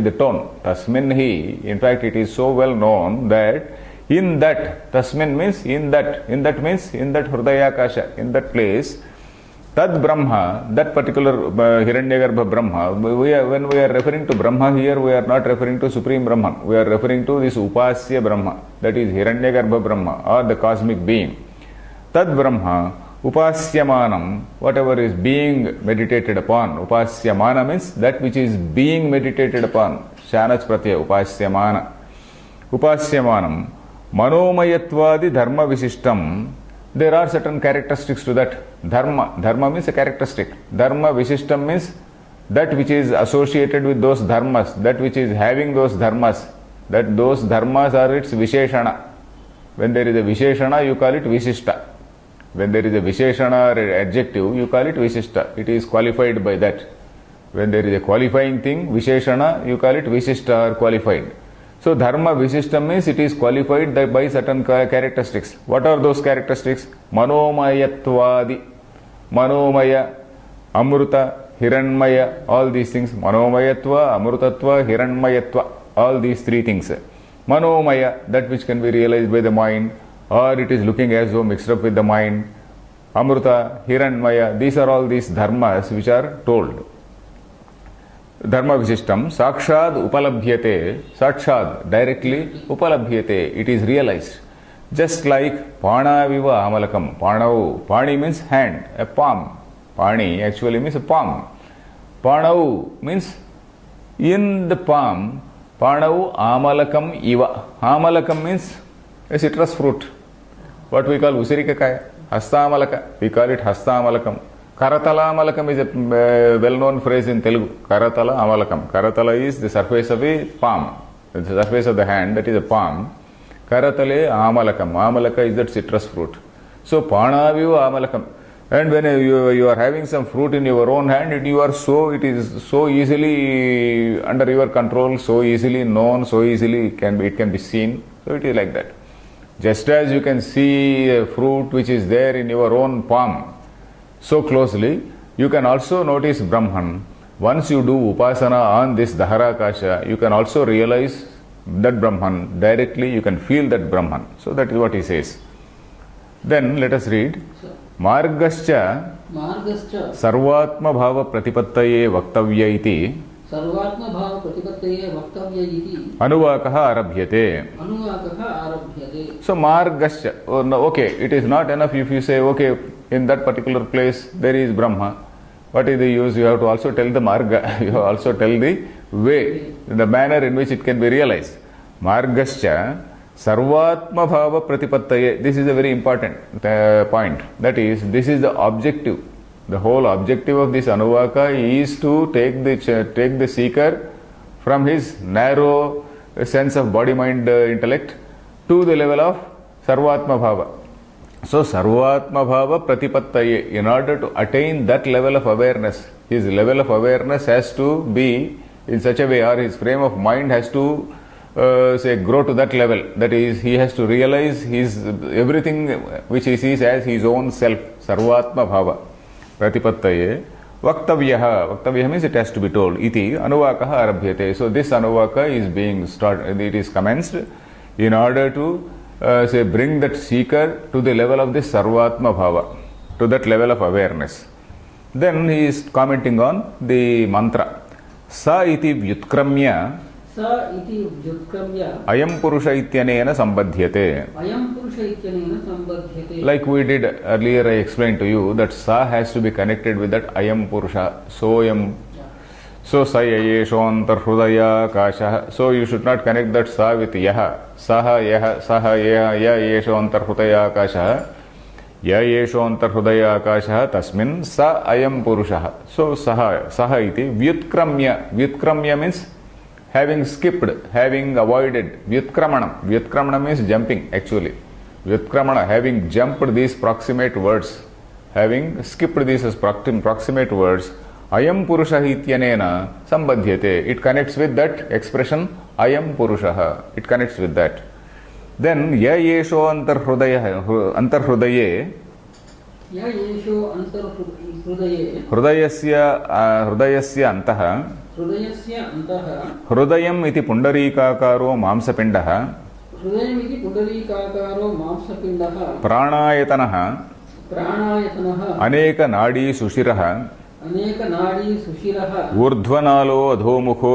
the tone. Tasmin hi, in fact it is so well known that in that, Tasmin means in that means in that Hridaya Kasha, in that place, Tad Brahma, that particular Hiranyagarbha Brahma, when we are referring to Brahma here, we are not referring to Supreme Brahman. We are referring to this Upasya Brahma, that is Hiranyagarbha Brahma, or the cosmic being. Tad Brahma, Upasyamanam, whatever is being meditated upon. Upasyamana means that which is being meditated upon. Shanach Pratyaya, Upasyamana. Upasyamanam, Manomayatvadi Dharma Visishtam. There are certain characteristics to that. Dharma means a characteristic. Dharma Visishtam means that which is associated with those dharmas, that which is having those dharmas, that those dharmas are its Visheshana. When there is a Visheshana, you call it Visishta. When there is a Visheshana or adjective, you call it Visishta. It is qualified by that. When there is a qualifying thing, Visheshana, you call it Visishta or qualified. So Dharma Visishtam means it is qualified by certain characteristics. What are those characteristics? Manomayatvadi, Manomaya, Amruta, Hiranmaya, all these things. Manomayatva, Amrutatva, Hiranmayatva, all these three things. Manomaya, that which can be realized by the mind, or it is looking as though mixed up with the mind. Amruta, Hiranmaya, these are all these dharmas which are told. Dharma Visishtam, Sakshad Upalabhyate, Sakshad, directly Upalabhyate, it is realized. Just like Pana Viva Amalakam, Panau, Pani means hand, a palm. Pani actually means a palm. Panau means in the palm, Panau Amalakam Iva. Amalakam means a citrus fruit. What we call Usirikakaya, Hastamalaka, we call it Hastamalakam. Karatala Amalakam is a well-known phrase in Telugu. Karatala Amalakam. Karatala is the surface of a palm. The surface of the hand, that is a palm. Karatale Amalakam. Amalaka is that citrus fruit. So Panaviyu Amalakam. And when you are having some fruit in your own hand, it is so easily under your control, so easily known, so easily it can be seen. So it is like that. Just as you can see a fruit which is there in your own palm so closely, you can also notice Brahman. Once you do upasana on this Dahara Kasha, you can also realize that Brahman. Directly you can feel that Brahman. So that is what he says. Then let us read. Margascha Sarvatma Bhava Pratipattaye Vaktavya iti सर्वात्म भाव प्रतिपत्तये वक्तव्य इति अनुवाकः आरभ्यते. So Margascha, okay, it is not enough if you say, okay, in that particular place there is Brahma. What is the use? You have to also tell the Marga, you have also tell the way, the manner in which it can be realized. Margascha Sarvatma Bhava Pratipattaye. This is a very important point. That is, this is the objective. The whole objective of this Anuvaka is to take the seeker from his narrow sense of body, mind, intellect to the level of Sarvatma Bhava. So Sarvatma Bhava Pratipattaye, in order to attain that level of awareness, his level of awareness has to be in such a way, or his frame of mind has to grow to that level. That is, he has to realize everything which he sees as his own self. Sarvatma Bhava Pratipattaye Vaktavyaha means it has to be told. Iti Anuvakaha Arabhyate. So this Anuvaka is being started, it is commenced in order to say bring that seeker to the level of the Sarvatma Bhava, to that level of awareness. Then he is commenting on the mantra. Sa iti vyutkramya सा इति व्युत्क्रम्य ayam purusha ityanena sambadhyate. अयं पुरुष इत्यनेन सम्बध्यते. Like we did earlier, I explained to you that sa has to be connected with that ayam purusha, soyam. So sa yayeshontar hrudaya kasha. So you should not connect that sa with yaha. Saha yaha ya yeshontar hrudaya kasha. Ya yeshontar hrudaya kasha tasmin sa ayam purusha. So saha iti vyutkramya. Vyutkramya means having skipped, having avoided. Vyutkramanam. Vyutkramanam means jumping actually. Vyutkramana, having jumped these proximate words, having skipped these proximate words, ayam purusha ityanena sambadhyate. It connects with that expression ayam purusha. It connects with that. Then ya yesho antarhrudaye या येषु अन्तर्हृदये हृदयस्य अन्तः हृदयस्य अन्तः हृदयम् इति पुण्डरीकाकारो मांसपिण्डः हृदयमिति पुण्डरीकाकारो मांसपिण्डः प्राणायतनः प्राणायतनः अनेकनाडी सुशिरः अनेकनाडी सुशिरः ऊर्ध्वनालो अधोमुखो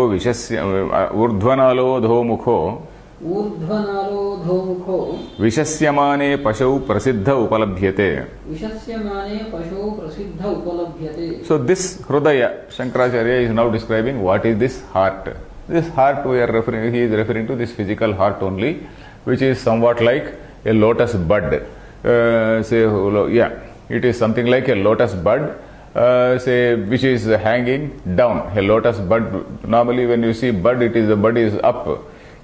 ऊर्ध्वनालोऽधोमुखो विशस्यमाने पशौ प्रसिद्ध उपलभ्यते. विशस्यमाने पशौ प्रसिद्ध उपलभ्यते. So this Hridaya, Shankaracharya is now describing what is this heart. This heart he is referring to this physical heart only, which is somewhat like a lotus bud. It is something like a lotus bud, which is hanging down. A lotus bud, normally when you see bud, the bud is up.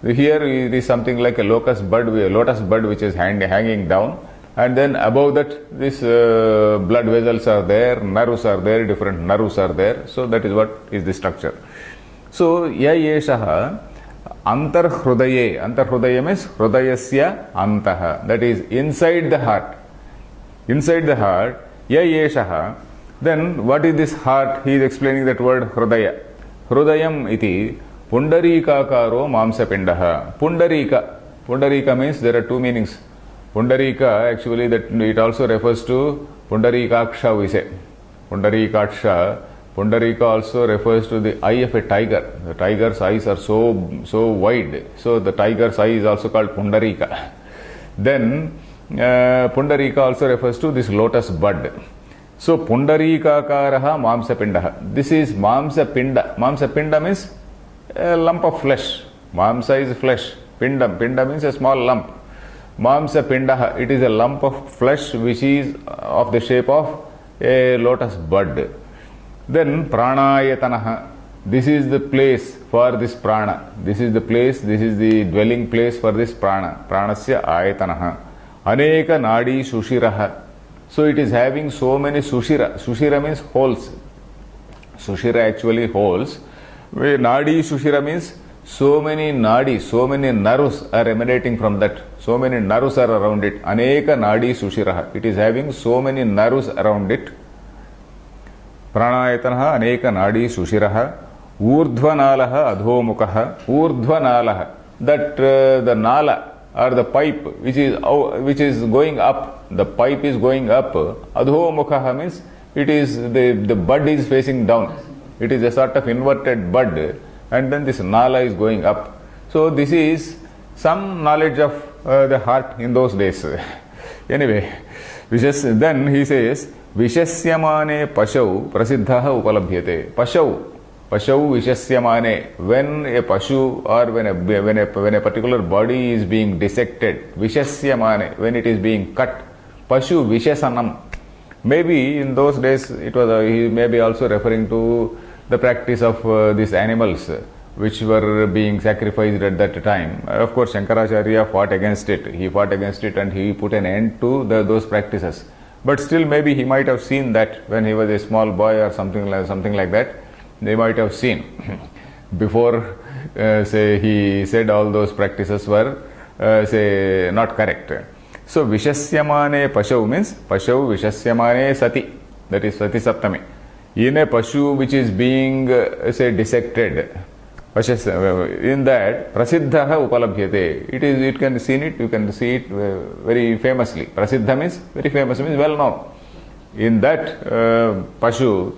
Here it is something like a lotus bud which is hanging down, and then above that this blood vessels are there, nerves are there, different nerves are there. So that is what is the structure. So ya yeshaha antarhrudaye. Antarhrudaye means hrudayasya antaha. That is inside the heart. Inside the heart, ya yeshaha. Then what is this heart? He is explaining that word hrudaya. Hrudayam iti Pundarikakaro Mamsapindaha. Pundarika means there are two meanings. Pundarika, actually, that it also refers to Pundarikaksha, we say. Pundarika also refers to the eye of a tiger. The tiger's eyes are so wide. So the tiger's eye is also called Pundarika. Then Pundarika also refers to this lotus bud. So Pundarikakaraha Mamsapindaha. This is Mamsapinda. Mamsapinda means a lump of flesh. Mamsa is flesh. Pinda means a small lump. Mamsa pindaha, it is a lump of flesh which is of the shape of a lotus bud. Then pranayatanaha, this is the place for this prana. This is the place, this is the dwelling place for this prana. Pranasya ayatanaha. Aneka nadi sushiraha. So it is having so many sushira. Sushira means holes. Sushira actually holes. Nadi sushira means so many nadi, so many nerves are emanating from that. So many nerves are around it. Aneka nadi sushiraha. It is having so many nerves around it. Pranayatanaha aneka nadi sushiraha. Urdhvanalaha adhomukaha. Urdhvanalaha. That the nala or the pipe which is going up. The pipe is going up. Adhomukaha means it is the bud is facing down. It is a sort of inverted bud, and then this nala is going up. So this is some knowledge of the heart in those days. Anyway, then he says, Vishasyamane pashau prasiddhaha upalabhyate. Pashau vishasyamane. When a pashu or when a particular body is being dissected, vishasyamane, when it is being cut, pashu vishasanam. Maybe in those days he may be also referring to the practice of these animals which were being sacrificed at that time. Of course, Shankaracharya fought against it. He fought against it and he put an end to those practices. But still, maybe he might have seen that when he was a small boy or something like that. They might have seen before, he said all those practices were, not correct. So Vishasyamane Pashau means Pashau Vishasyamane Sati. That is Sati Saptami. In a Pashu which is being dissected, In that, prasiddha upalabhyate. You can see it very famously. Prasiddha means very famous, means well known. In that pashu,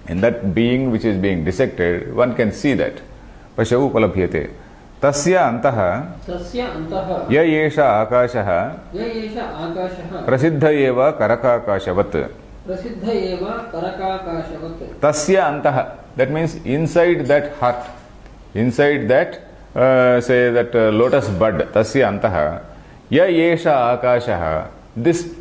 in that being which is being dissected, one can see that. Pashu upalabhyate. Tasya antaha तस्य अन्तः ya yesha akashaha य एष आकाशः prasiddha eva karakakashavat. प्रसिद्ध एव करकाकाशवत् Tasya antaha. That means inside that heart, inside that, say that lotus bud, tasya antaha, ya yesha akashaha, this,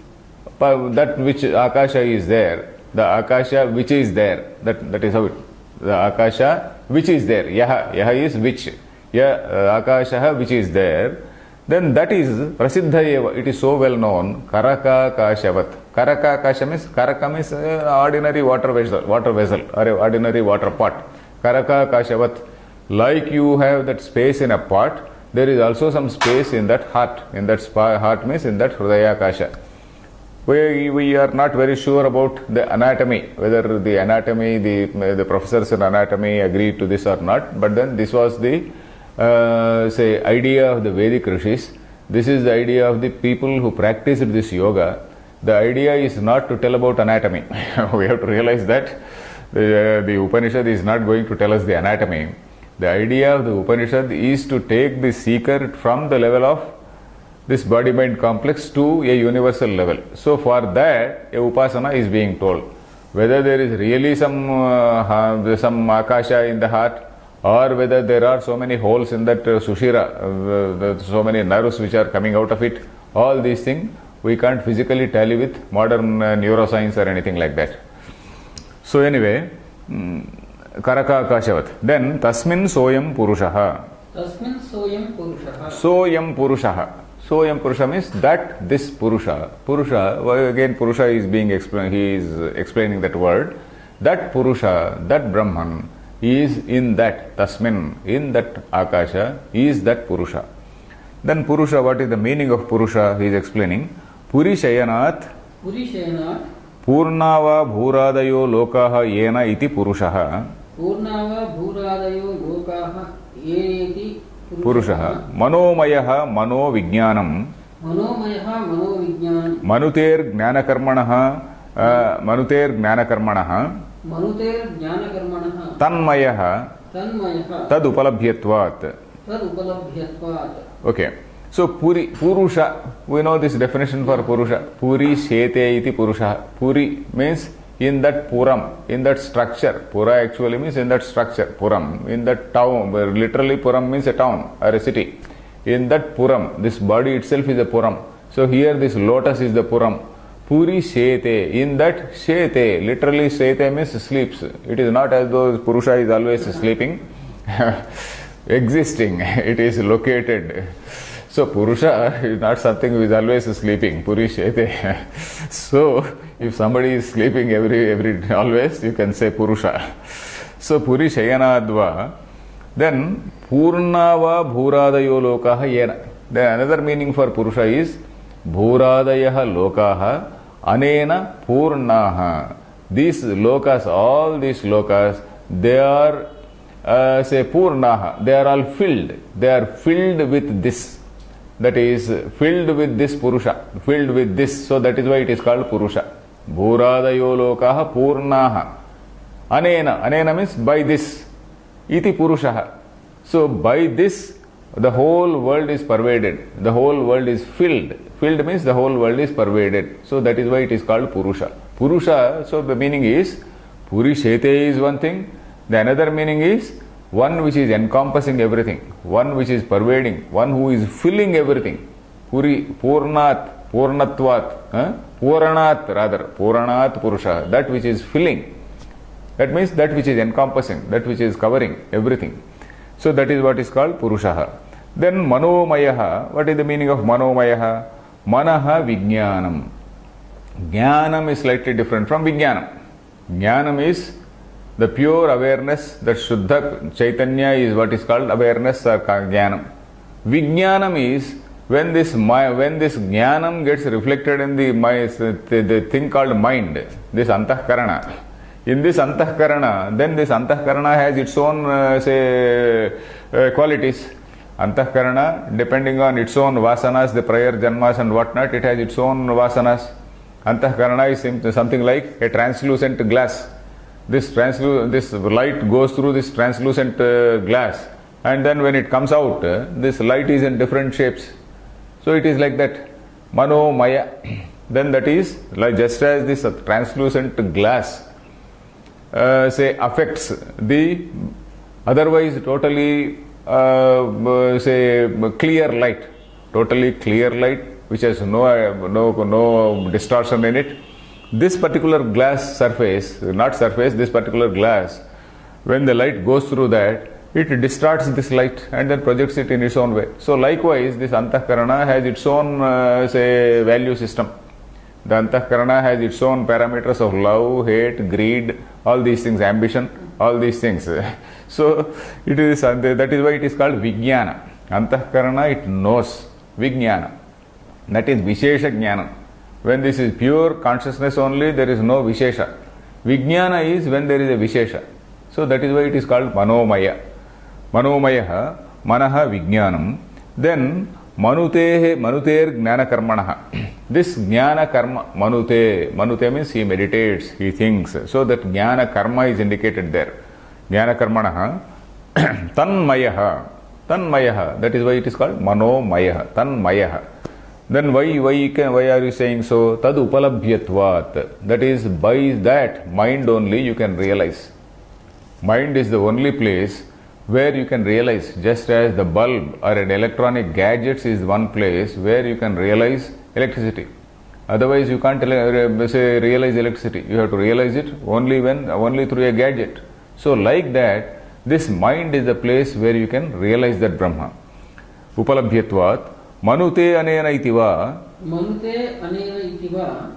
that which akasha is there, the akasha which is there, that is how it, the akasha which is there, yaha is which, akasha which is there, then that is prasiddha eva, it is so well known, karaka kashavat. Karaka kasha means, karaka means ordinary water vessel or ordinary water pot. Karaka kashavat. Like you have that space in a pot, there is also some space in that heart. In that heart means in that hridaya kasha. We are not very sure about the anatomy, whether the anatomy, the professors in anatomy agreed to this or not, but then this was the say idea of the Vedic rishis. This is the idea of the people who practiced this yoga. The idea is not to tell about anatomy. We have to realize that the Upanishad is not going to tell us the anatomy. The idea of the Upanishad is to take the seeker from the level of this body-mind complex to a universal level. So for that, a upasana is being told. Whether there is really some akasha in the heart, or whether there are so many holes in that sushira, so many nerves which are coming out of it, all these things we can't physically tally with modern neuroscience or anything like that. So anyway, karaka kashavat. Then tasmin soyam purushaha. तस्मिन् सोऽयं पुरुषः Soyam purushaha. Soyam purusha means that this purusha. Purusha, well, again purusha is being explained, he is explaining that word. That purusha, that Brahman is in that tasmin, in that akasha, is that purusha. Then purusha, what is the meaning of purusha? He is explaining. Puri shayanat पुरीशयनात् Purnava bhuradayo lokaha yena iti purushaha. पूर्णाव भूरादयो लोकाः येनेति Purushaha. Manomayaha mano vijnanam. मनोमयः मनोविज्ञान Manuter jnanakarmanaha. Manuter jnanakarmanaha. मनुतेर्ज्ञानकर्मणः Tanmayaha. तन्मयः Tad upalabhyatvat. तदुपलभ्यत्वात्. Okay. So Purusha, we know this definition for Purusha. Puri shete iti Purusha. Puri means in that Puram, in that structure. Pura actually means in that structure. Puram, in that town. Literally Puram means a town or a city. In that Puram, this body itself is a Puram. So here this lotus is the Puram. Puri shete, in that shete, literally shete means sleeps. It is not as though Purusha is always sleeping. Existing, it is located. So Purusha is not something which is always sleeping. Puri shete. So if somebody is sleeping every always, you can say Purusha. So Puri shayanadva. Then Purnava bhuradayo lokaha yena. Then another meaning for Purusha is bhuradayaha lokaha anena purnaha. These lokas, all these lokas, they are say purnaha. They are all filled. They are filled with this. That is filled with this Purusha, filled with this. So that is why it is called Purusha. Bhuradayo lokaha purnaha. Anena means by this. Iti Purushaha. So by this, the whole world is pervaded. The whole world is filled. Filled means the whole world is pervaded. So that is why it is called Purusha. Purusha, so the meaning is, Puri Shete is one thing. The another meaning is, one which is encompassing everything, one which is pervading, one who is filling everything. Purnat, Purnatvat, Puranat rather, Puranat Purusha, that which is filling. That means that which is encompassing, that which is covering everything. So that is what is called Purushaha. Then Manomayaha, what is the meaning of Manomayaha? Manaha Vijnanam. Jnanam is slightly different from Vijnanam. Jnanam is the pure awareness, that Shuddha Chaitanya is what is called awareness or Jnanam. Vijnanam is when this Jnanam gets reflected in the thing called mind, this Antahkarana. In this antahkarana, then this antahkarana has its own, qualities. Antahkarana, depending on its own vasanas, the prior janmas and whatnot, it has its own vasanas. Antahkarana is something like a translucent glass. This light goes through this translucent glass, and then when it comes out, this light is in different shapes. So it is like that. Manomaya. Then that is like just as this translucent glass affects the otherwise totally clear light, which has no distortion in it. This particular glass surface, this particular glass, when the light goes through that, it distorts this light and then projects it in its own way. So likewise, this antahkarana has its own value system. The antahkarana has its own parameters of love, hate, greed, all these things, ambition, all these things. So it is that is why it is called vijnana. Antahkarana, it knows. Vijnana, that is vishesha jnana. When this is pure consciousness only, there is no vishesha. Vijnana is when there is a vishesha. So that is why it is called manomaya. Manomaya, manaha vijnanam. Then manuter jnana karmanaha. This jnana karma, manute means he meditates, he thinks. So that jnana karma is indicated there. Jnana karmanaha, tanmayaha, that is why it is called manomayaha, tanmayaha. Then why are you saying so? Tad upalabhyatvat. That is, by that mind only you can realize. Mind is the only place where you can realize, just as the bulb or an electronic gadgets is one place where you can realize electricity. Otherwise you can't realize electricity. You have to realize it only through a gadget. So like that, this mind is the place where you can realize that Brahma. Upalabhyatvat. Manute anena itiva.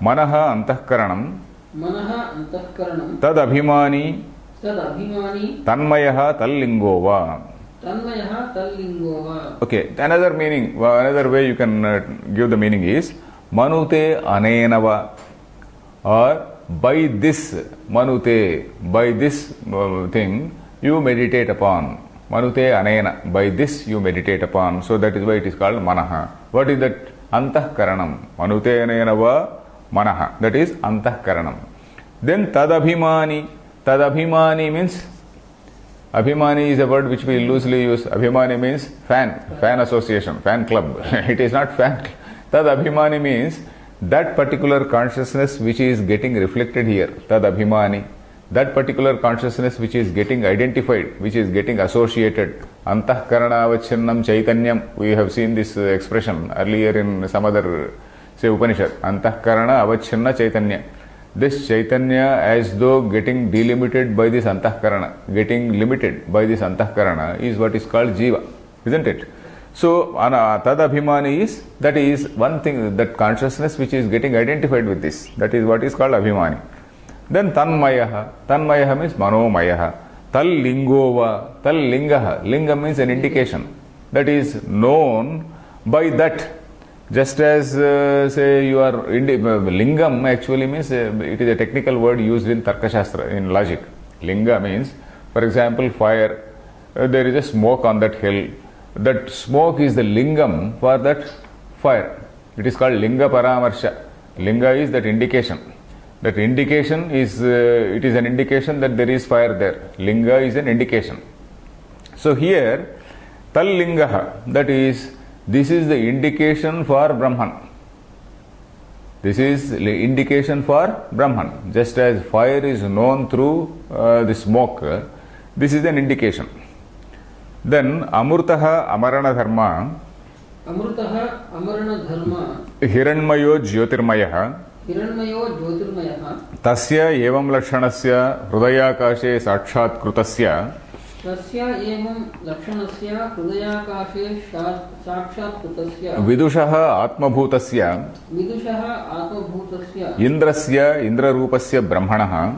Manaha antahkaranam. Tad abhimani. Tanmayaha tallingova. Okay, another meaning, another way you can give the meaning is manute anenava, or by this manute, by this thing you meditate upon. Manute anena, by this you meditate upon. So that is why it is called manaha. What is that? Antahkaranam. Manute anenava manaha. That is antahkaranam. Then tadabhimani. Tadabhimani means, abhimani is a word which we loosely use. Abhimani means fan association, fan club. It is not fan. Tadabhimani means that particular consciousness which is getting reflected here. Tadabhimani. That particular consciousness which is getting identified, which is getting associated. Antahkarana avachinnam chaitanyam. We have seen this expression earlier in some other, Upanishad. Antahkarana avachinna chaitanya. This chaitanya, as though getting delimited by this antahkarana, getting limited by this antahkarana, is what is called jiva, isn't it? So, tadabhimani is one thing, that consciousness which is getting identified with this. That is what is called abhimani. Then tanmayaha. Tanmayaha means manomayaha. Tallingova. Tallingaha. Linga means an indication. That is known by that. Just as, lingam actually means, it is a technical word used in Tarkashastra, in logic. Linga means, for example, fire. There is a smoke on that hill. That smoke is the lingam for that fire. It is called linga paramarsha. Linga is that indication. That indication is, it is an indication that there is fire there. Linga is an indication. So here, tallingaha, that is, this is the indication for Brahman. This is the indication for Brahman. Just as fire is known through the smoke, this is an indication. Then amurtaha amarana dharma. Amurtaha amarana dharma. Hiranmayo jyotirmayaha. Hiranmayo jyotirmayaha. Tasya evam lakshanasya hridayakashe sakshat krutasya. Tasya evam lakshanasya hridayakashe sakshat krutasya. Vidushaha atmabhutasya. Vidushaha atmabhutasya. Indrasya indrarupasya brahmanaha.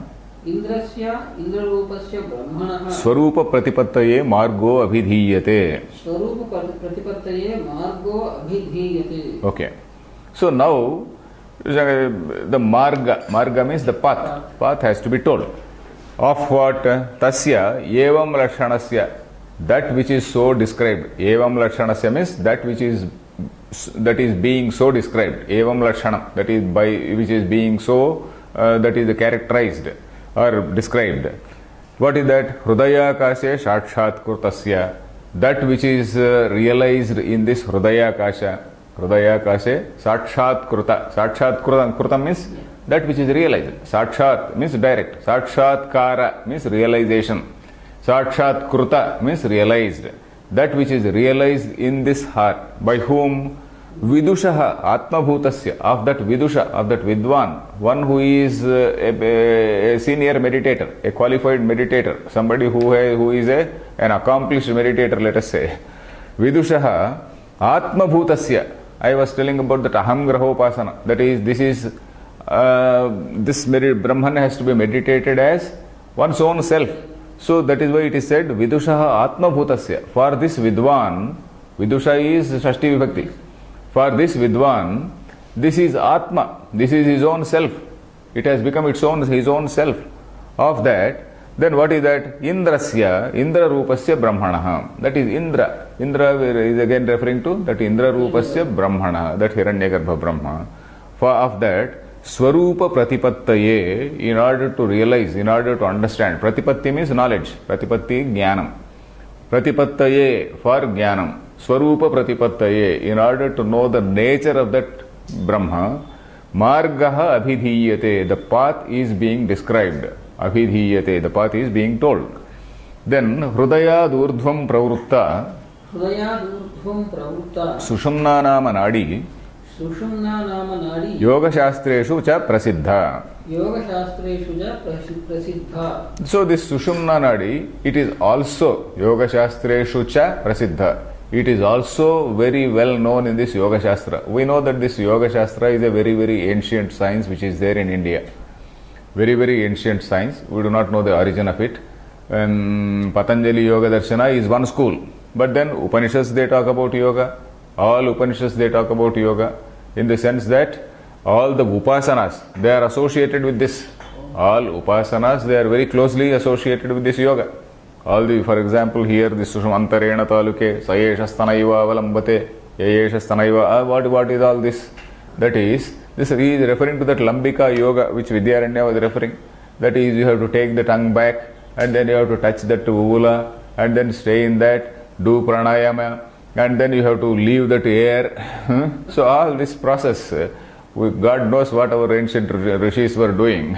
Indrasya indrarupasya brahmanaha. Swarupa pratipattaye margo abhidhiyate. Swarupa pratipattaye margo abhidhiyate. Okay. So now, the marga means the path. Path has to be told. Of what? Tasya evam lakshanasya. That which is so described. Evam lakshanasya means that which is being so described. Evam lakshanam, that is by which is being so that is characterized or described. What is that? Hrudayakashe sakshatkrutasya. That which is realized in this Hrudayakasha. Hrudayakashe sakshatkruta. Sakshatkruta means that which is realized. Sakshat means direct. Sakshatkara means realization. Sakshatkruta means realized. That which is realized in this heart. By whom? Vidushaha Atmabhutasya. Of that Vidusha, of that Vidwan, one who is a senior meditator, a qualified meditator, somebody who is an accomplished meditator, let us say. Vidushaha Atmabhutasya. I was telling about that Aham Grahopasana. That is, this Brahman has to be meditated as one's own self. So that is why it is said Vidushaha Atmabhutasya. For this Vidwan, Vidusha is Shashti Vibhakti. For this Vidwan, this is Atma, this is his own self. It has become his own self. Of that, then what is that? Indrasya, Indra Rupasya Brahmanaha. That is Indra. Indra is again referring to that Indra Rupasya Brahmana, that Hiranyagarbha Brahma. For of that, Swarupa Pratipattaye, in order to realize, in order to understand. Pratipatti means knowledge. Pratipatti Jnanam. Pratipattaye for Jnanam. Swarupa Pratipattaye, in order to know the nature of that Brahma. Margaha Abhidhiyate, the path is being described. Abhidhiyate, the path is being told. Then Hrudaya Urdhvam Pravruta. Hrudaya Urdhvam Pravruta. Sushumna Nama Nadi. Sushumna Nama Nadi. Yoga Shastreshu cha Prasiddha. Yoga Shastreshu cha Prasiddha. So this Sushumna Nadi, it is also Yoga Shastreshu cha Prasiddha. It is also very well known in this Yoga Shastra. We know that this Yoga Shastra is a very, very ancient science which is there in India. Very, very ancient science. We do not know the origin of it. Patanjali Yoga Darshana is one school. But then Upanishads, they talk about yoga. All Upanishads, they talk about yoga. In the sense that all the Upasanas, they are associated with this. All Upasanas, they are very closely associated with this yoga. All the, for example, here this Sushmantarena Taluke, Sayesha Stanaiva Avalambate, Yayesha Stanaiva, what is all this? That is, this is referring to that Lambika yoga which Vidyaranya was referring. That is, you have to take the tongue back and then you have to touch that uvula and then stay in that, do pranayama and then you have to leave that air. So all this process, God knows what our ancient rishis were doing.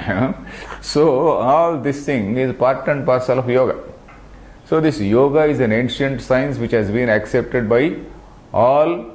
So all this thing is part and parcel of yoga. So this yoga is an ancient science which has been accepted by all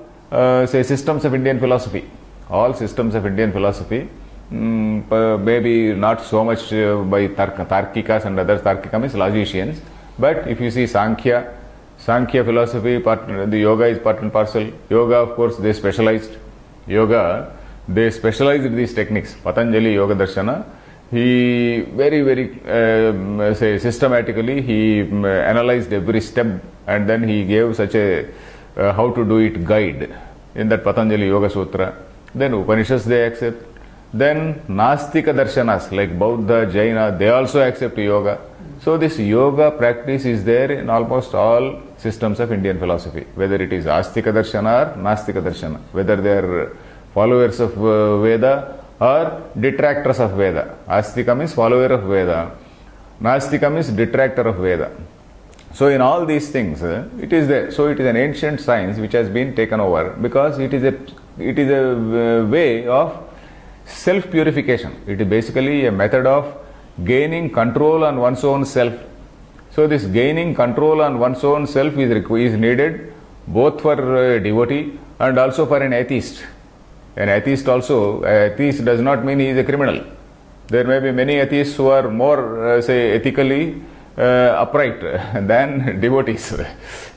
systems of Indian philosophy. All systems of Indian philosophy, maybe not so much by Tarkikas and others. Tarkika means logicians. But if you see Sankhya philosophy, the yoga is part and parcel. Yoga, of course, they specialized. They specialized in these techniques. Patanjali Yoga Darshana, he very, very systematically, he analyzed every step and then he gave such a how to do it guide in that Patanjali Yoga Sutra. Then Upanishads they accept. Then Nastika Darshanas like Buddha, Jaina, they also accept yoga. So this yoga practice is there in almost all systems of Indian philosophy, whether it is Astika Darshana or Nastika Darshana, whether they are followers of Veda or detractors of Veda. Astika means follower of Veda. Nastika means detractor of Veda. So in all these things, it is there. So it is an ancient science which has been taken over because it is a way of self-purification. It is basically a method of gaining control on one's own self. So this gaining control on one's own self is needed both for a devotee and also for an atheist. An atheist does not mean he is a criminal. There may be many atheists who are more, ethically upright than devotees.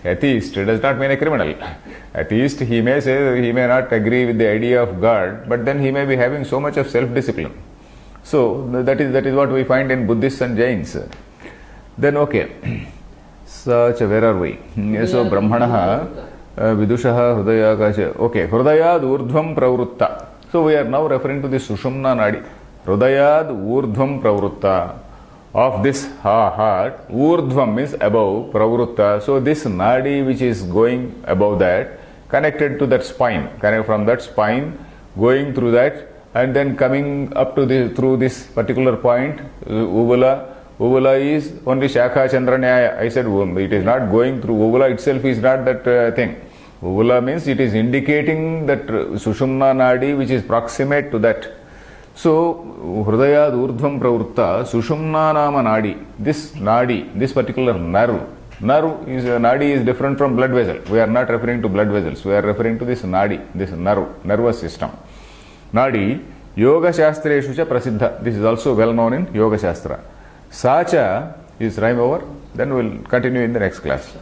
Atheist does not mean a criminal. Atheist, he may say he may not agree with the idea of God, but then he may be having so much of self-discipline. So that is what we find in Buddhists and Jains. Then okay, such where are we? So Brahmanaha Vidushaha Hrudayakasha. Okay, Hrudayad Urdhvam Pravrutta. So we are now referring to the Sushumna Nadi. Hrudayad Urdhvam Pravrutta. of this heart, urdhvam means above, pravruta. So this nadi which is going above that, connected to that spine, connected from that spine, going through that, and then coming up to through this particular point, uvula. Uvula is only Shakha Chandranyaya. I said it is not going through. Uvula itself is not that thing. Uvula means it is indicating that Sushumna Nadi which is proximate to that. So, Hridayad Urdhvam Pravritta Sushumna Nama Nadi. This Nadi, this particular nerve is Nadi is different from blood vessel. We are not referring to blood vessels. We are referring to this Nadi, this nervous system. Nadi, Yoga Shastreshu cha Prasiddha. This is also well known in Yoga Shastra. Sacha is rhyme over. Then we will continue in the next class.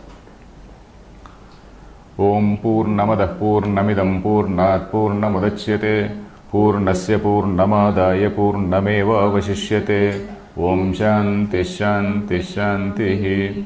Om Purnamadah Purnamidam Purnat Purnamudachyate Purnasya Purnamadaya Purnameva Vasishyate Om Shanti Shanti Shanti